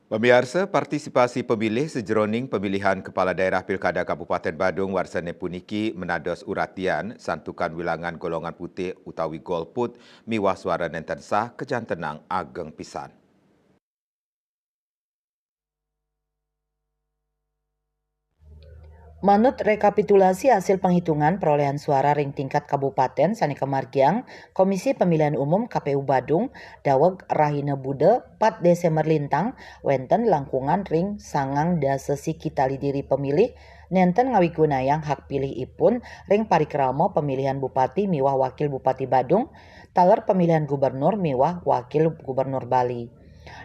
Pemirsa, partisipasi pemilih sejeroning pemilihan Kepala Daerah Pilkada Kabupaten Badung Warsane Puniki menados uratian santukan wilangan golongan putih utawi golput miwah suara nenten sah kejantenang ageng pisan. Manut rekapitulasi hasil penghitungan perolehan suara ring tingkat kabupaten Sani Kemargiang, Komisi Pemilihan Umum KPU Badung, Daweg Rahina Bude, 4 Desember Lintang, wenten langkungan ring sangang dasesi kitali diri pemilih, nenten ngawigunayang hak pilih ipun ring parikramo pemilihan Bupati miwah Wakil Bupati Badung, taler pemilihan Gubernur miwah Wakil Gubernur Bali.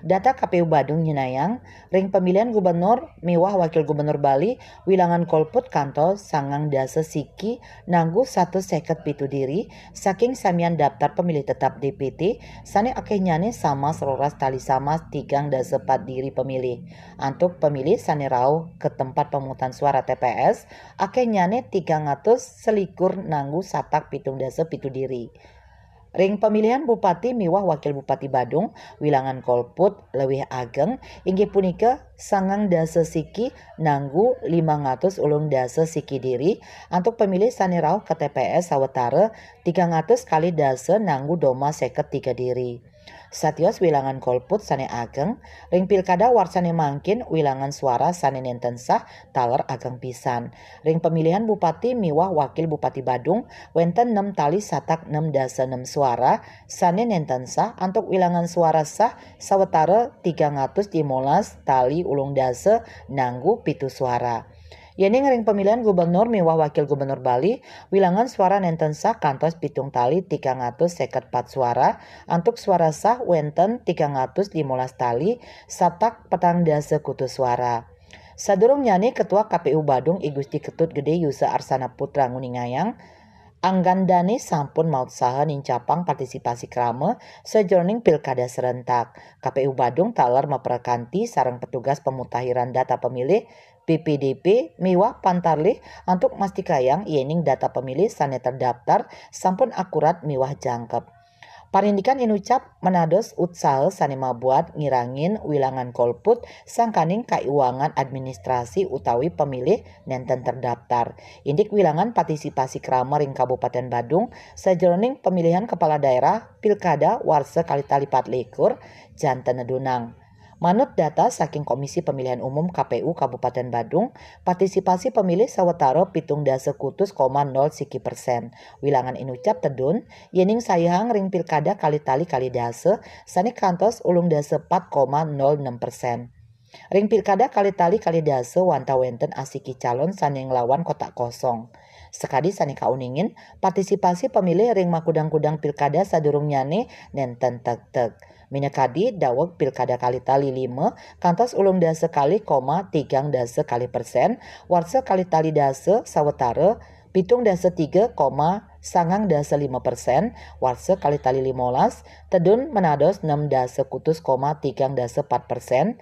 Data KPU Badung nyinayang, ring pemilihan gubernur miwah wakil gubernur Bali, wilangan kolput kantos sangang dasa siki nanggu 150 diri, saking samian daftar pemilih tetap DPT, sane akeh nyane sama seroras tali sama 3 dasa 4 diri pemilih. Antuk pemilih sane rauh ke tempat pemungutan suara TPS, akeh nyane 300 selikur nanggu satak 7 dasa 7 diri. Ring pemilihan Bupati miwah Wakil Bupati Badung, wilangan kolput lewih ageng, inggih punika sangang dasa siki nanggu 500 dasa siki diri, untuk pemilih sane rauh ke TPS sawetara 300 kali dasa nanggu doma 53 diri. Satios wilangan kolput sane ageng, ring pilkada warsane mangkin wilangan suara sane nenten sah taler ageng pisan. Ring pemilihan Bupati miwah Wakil Bupati Badung, wenten 6 tali satak 6 dasa 6 suara, sane nenten sah untuk wilangan suara sah sawetara 315 tali ulung dasa nanggu pitu suara. Yening ring pemilihan gubernur miwah wakil gubernur Bali, wilangan suara nenten sah kantos pitung tali 354 suara, untuk suara sah wenten 315 tali, satak petang dasa kutu suara. Sadurung nyani Ketua KPU Badung I Gusti Ketut Gede Yusa Arsana Putra Nguningayang, Anggandane sampun maut saha nincapang partisipasi krama sejroning pilkada serentak. KPU Badung taler maperakanti sareng petugas pemutahiran data pemilih PPDP miwah pantarlih untuk mastikayang yening data pemilih sane terdaftar sampun akurat miwah jangkep. Parindikan inucap menados utsaha sane mabuat ngirangin wilangan kolput sangkaning kaiwangan administrasi utawi pemilih nenten terdaftar. Indik wilangan partisipasi krama ring Kabupaten Badung sajroning pemilihan kepala daerah pilkada warsa kalitali 24 janten nedunang. Manut data saking Komisi Pemilihan Umum KPU Kabupaten Badung, partisipasi pemilih sawetara 7,0 siki%. Wilangan inucap tedun, yening sayang ring pilkada kalitali kali dasa, sani kantos ulung dasa 4,06%. Ring pilkada kalitali kali dasa wanta wenten asiki calon sani nglawan kotak kosong. Sekadi sani kauningin, partisipasi pemilih ring makudang-kudang pilkada sadurung nyane nenten tek-tek. Minakadi daweg pilkada kalitali 5 kantos ulung dasa kali, 3 dasa kali %, warsa kalitali dasa sawetara 7 dasa 3, sangang dasa 5%, warsa kalitali 15, tedun menados 6 dasa kutus, 3 dasa 4%,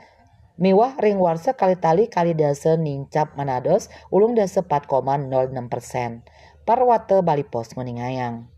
miwah ring warsa kalitali kali dasa nincap menados ulung dasa 4,06%. Parwate Bali Pos Nguningayang.